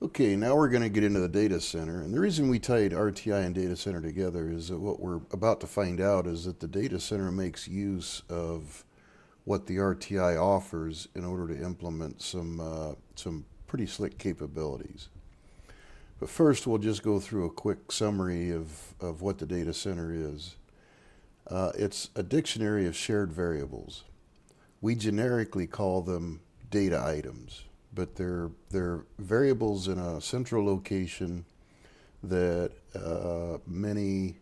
Okay, now we're going to get into the data center. And the reason we tied RTI and data center together is that what we're about to find out is that the data center makes use of what the RTI offers in order to implement some pretty slick capabilities. But first, we'll just go through a quick summary of what the data center is. It's a dictionary of shared variables. We generically call them data items, but they're variables in a central location that many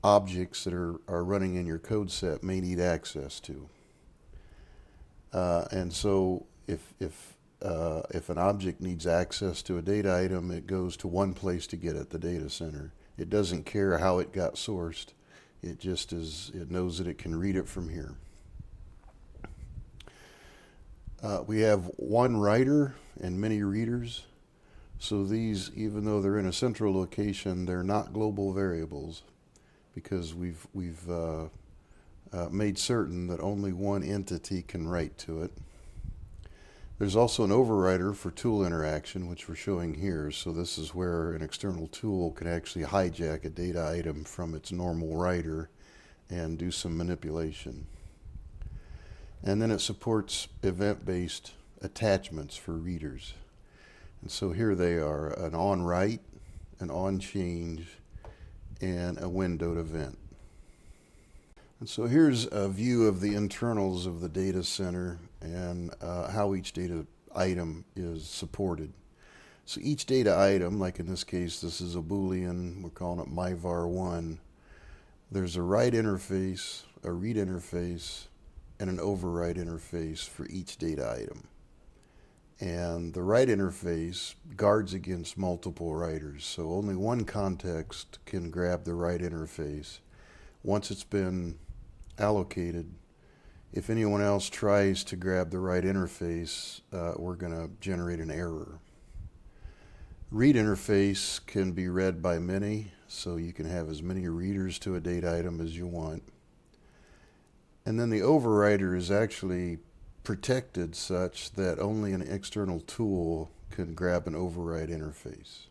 objects that are running in your code set may need access to. And so if an object needs access to a data item, it goes to one place to get it, the data center. It doesn't care how it got sourced. It knows that it can read it from here. We have one writer and many readers. So these, even though they're in a central location, they're not global variables because we've made certain that only one entity can write to it. There's also an overrider for tool interaction, which we're showing here. So this is where an external tool can actually hijack a data item from its normal writer and do some manipulation. And then it supports event-based attachments for readers. And so here they are, an on-write, an on-change, and a windowed event. And so here's a view of the internals of the data center and how each data item is supported. So each data item, like in this case, this is a Boolean, we're calling it myvar1. There's a write interface, a read interface, and an override interface for each data item. And the write interface guards against multiple writers, so only one context can grab the write interface. Once it's been allocated, if anyone else tries to grab the write interface, we're going to generate an error. Read interface can be read by many, so you can have as many readers to a data item as you want. And then the overrider is actually protected such that only an external tool can grab an override interface.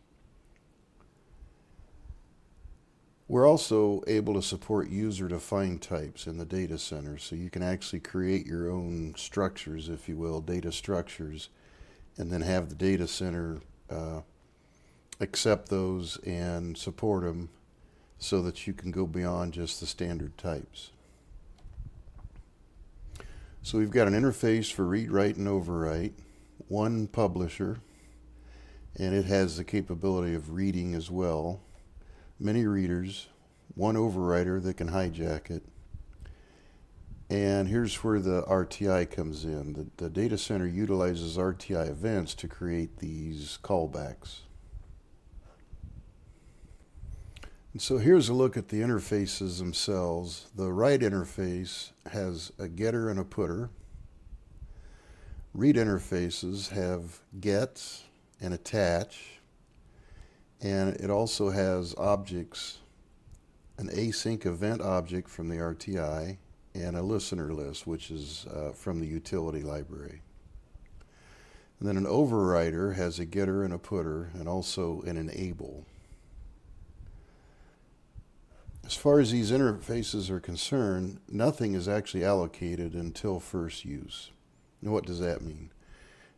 We're also able to support user-defined types in the data center, so you can actually create your own structures, if you will, data structures, and then have the data center accept those and support them so that you can go beyond just the standard types. So we've got an interface for read, write, and overwrite, one publisher, and it has the capability of reading as well, many readers, one overwriter that can hijack it, and here's where the RTI comes in. The data center utilizes RTI events to create these callbacks. And so here's a look at the interfaces themselves. The write interface has a getter and a putter. Read interfaces have gets and attach. And it also has objects, an async event object from the RTI, and a listener list, which is from the utility library. And then an overrider has a getter and a putter, and also an enable. As far as these interfaces are concerned, nothing is actually allocated until first use. Now, what does that mean?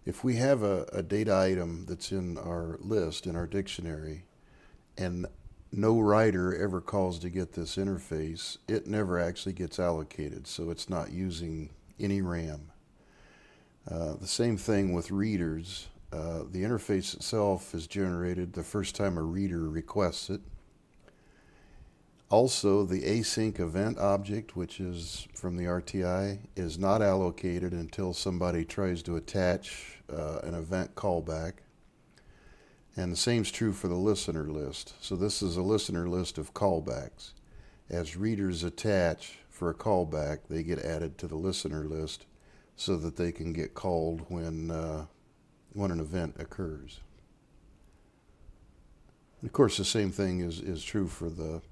If we have a data item that's in our list, in our dictionary, and no writer ever calls to get this interface, it never actually gets allocated, so it's not using any RAM. The same thing with readers. The interface itself is generated the first time a reader requests it. Also, the async event object, which is from the RTI, is not allocated until somebody tries to attach an event callback. And the same is true for the listener list. So this is a listener list of callbacks. As readers attach for a callback, they get added to the listener list so that they can get called when an event occurs. And of course, the same thing is true for the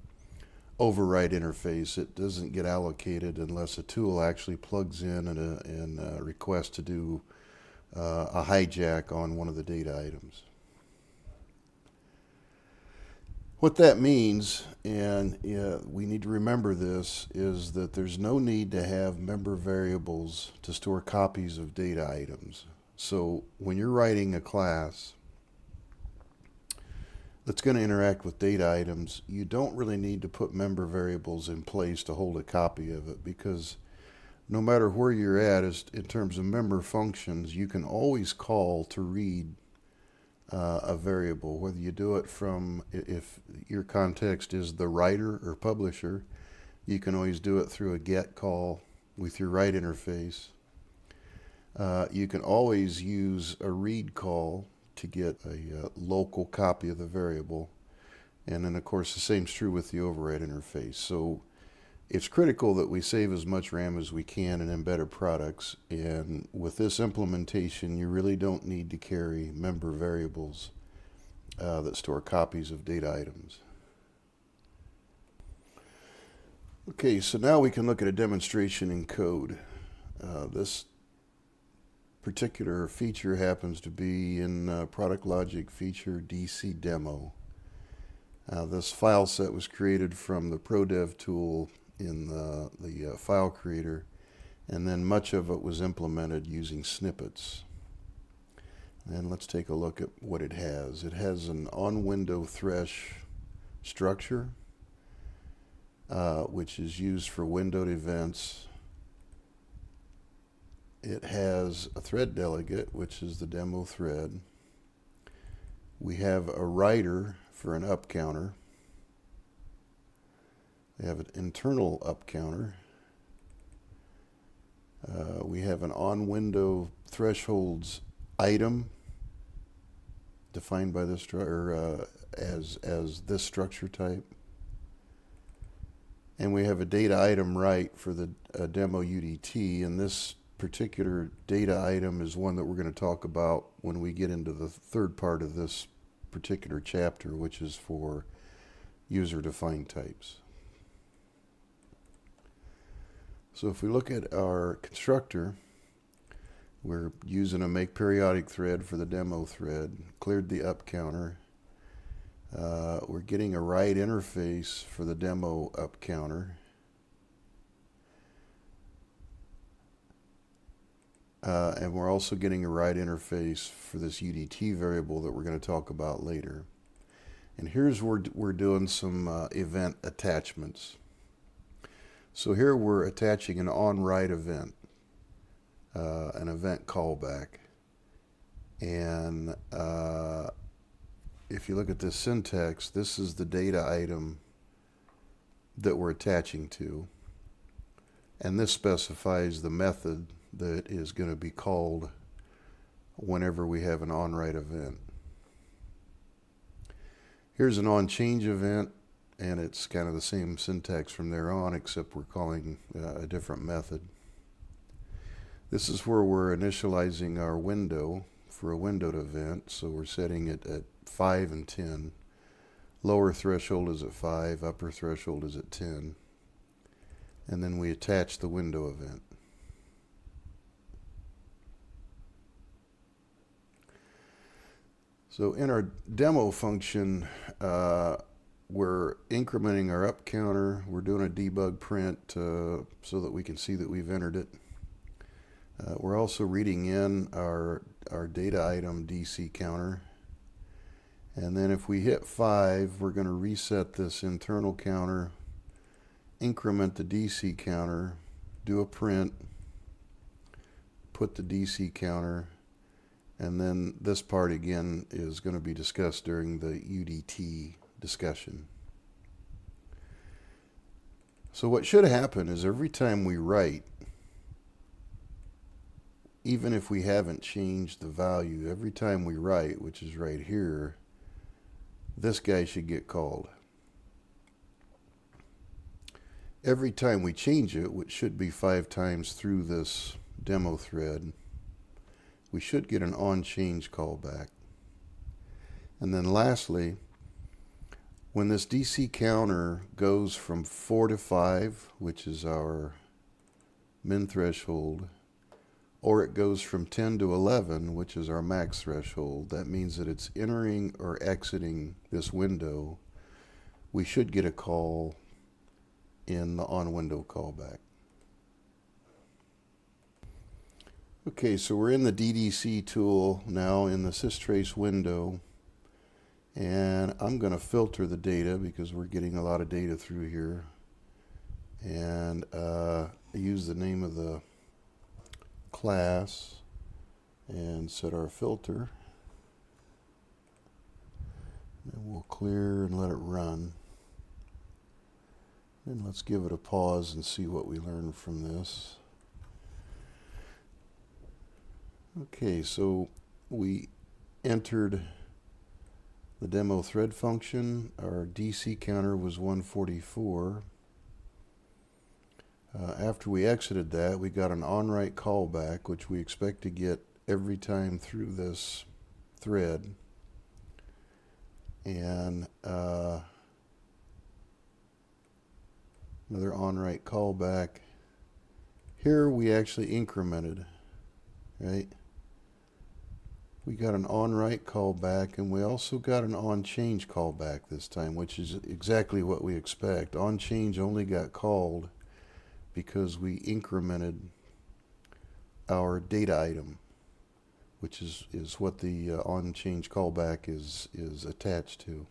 override interface. It doesn't get allocated unless a tool actually plugs in and requests to do a hijack on one of the data items. What that means, and we need to remember this, is that there's no need to have member variables to store copies of data items. So when you're writing a class that's going to interact with data items, you don't really need to put member variables in place to hold a copy of it, because no matter where you're at in terms of member functions, you can always call to read a variable, whether you do it from, if your context is the writer or publisher, you can always do it through a get call with your write interface. You can always use a read call to get a local copy of the variable. And then, of course, the same is true with the override interface. So it's critical that we save as much RAM as we can in embedded products. And with this implementation, you really don't need to carry member variables that store copies of data items. Okay, so now we can look at a demonstration in code. This particular feature happens to be in Product Logic feature DC Demo. This file set was created from the ProDev tool in the file creator, and then much of it was implemented using snippets. And let's take a look at what it has. It has an on-window thresh structure, which is used for windowed events. It has a thread delegate, which is the demo thread. We have a writer for an up counter. We have an internal up counter. We have an on-window thresholds item defined by this as this structure type. And we have a data item write for the demo UDT, and this particular data item is one that we're going to talk about when we get into the third part of this particular chapter, which is for user-defined types. So if we look at our constructor, we're using a make periodic thread for the demo thread, cleared the up counter. We're getting a write interface for the demo up counter. And we're also getting a write interface for this UDT variable that we're going to talk about later. And here's where we're doing some event attachments. So here we're attaching an on-write event, an event callback. And if you look at this syntax, this is the data item that we're attaching to. And this specifies the method that is going to be called whenever we have an on-write event. Here's an on-change event, and it's kind of the same syntax from there on, except we're calling a different method. This is where we're initializing our window for a windowed event, so we're setting it at 5 and 10. Lower threshold is at 5, upper threshold is at 10. And then we attach the window event. So in our demo function, we're incrementing our up counter. We're doing a debug print so that we can see that we've entered it. We're also reading in our data item DC counter. And then if we hit 5, we're going to reset this internal counter, increment the DC counter, do a print, put the DC counter, and then this part again is going to be discussed during the UDT discussion. So what should happen is every time we write, even if we haven't changed the value, every time we write, which is right here, this guy should get called. Every time we change it, which should be 5 times through this demo thread, we should get an on-change callback. And then lastly, when this DC counter goes from 4 to 5, which is our min threshold, or it goes from 10 to 11, which is our max threshold, that means that it's entering or exiting this window we should get a call in the on-window callback. Okay, so we're in the DDC tool now in the systrace window, and I'm going to filter the data because we're getting a lot of data through here, and use the name of the class and set our filter, and we'll clear and let it run. And let's give it a pause and see what we learn from this. Okay, so we entered the demo thread function. Our DC counter was 144. After we exited that, we got an on-write callback, which we expect to get every time through this thread. And another on-write callback. Here we actually incremented, right? We got an on-write callback, and we also got an on-change callback this time, which is exactly what we expect. On-change only got called because we incremented our data item, which is what the on-change callback is attached to.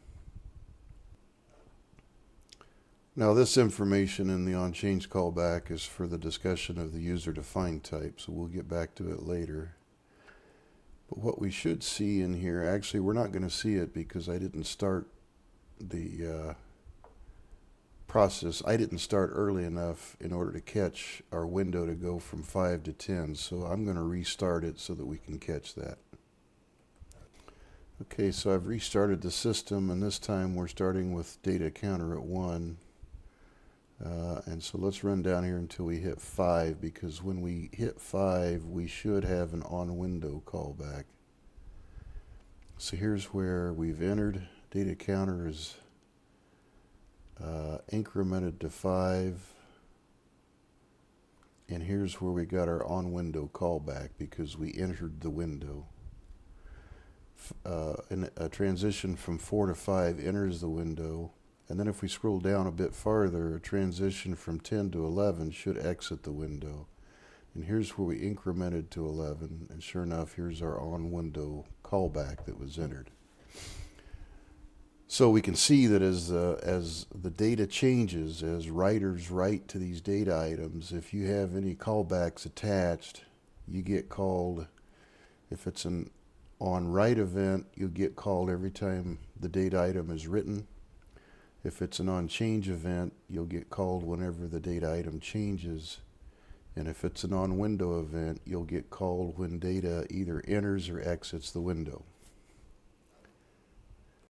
Now this information in the on-change callback is for the discussion of the user-defined type, so we'll get back to it later. But what we should see in here, actually we're not going to see it because I didn't start the process. I didn't start early enough in order to catch our window to go from 5 to 10, so I'm going to restart it so that we can catch that. Okay, so I've restarted the system, and this time we're starting with data counter at 1. And so let's run down here until we hit 5, because when we hit 5 we should have an on-window callback. So here's where we've entered. Data counter is incremented to 5, and here's where we got our on-window callback because we entered the window. And a transition from 4 to 5 enters the window. And then if we scroll down a bit farther, a transition from 10 to 11 should exit the window. And here's where we incremented to 11, and sure enough, here's our on-window callback that was entered. So we can see that as the data changes, as writers write to these data items, if you have any callbacks attached, you get called. If it's an on-write event, you'll get called every time the data item is written. If it's an on-change event, you'll get called whenever the data item changes. And if it's an on-window event, you'll get called when data either enters or exits the window.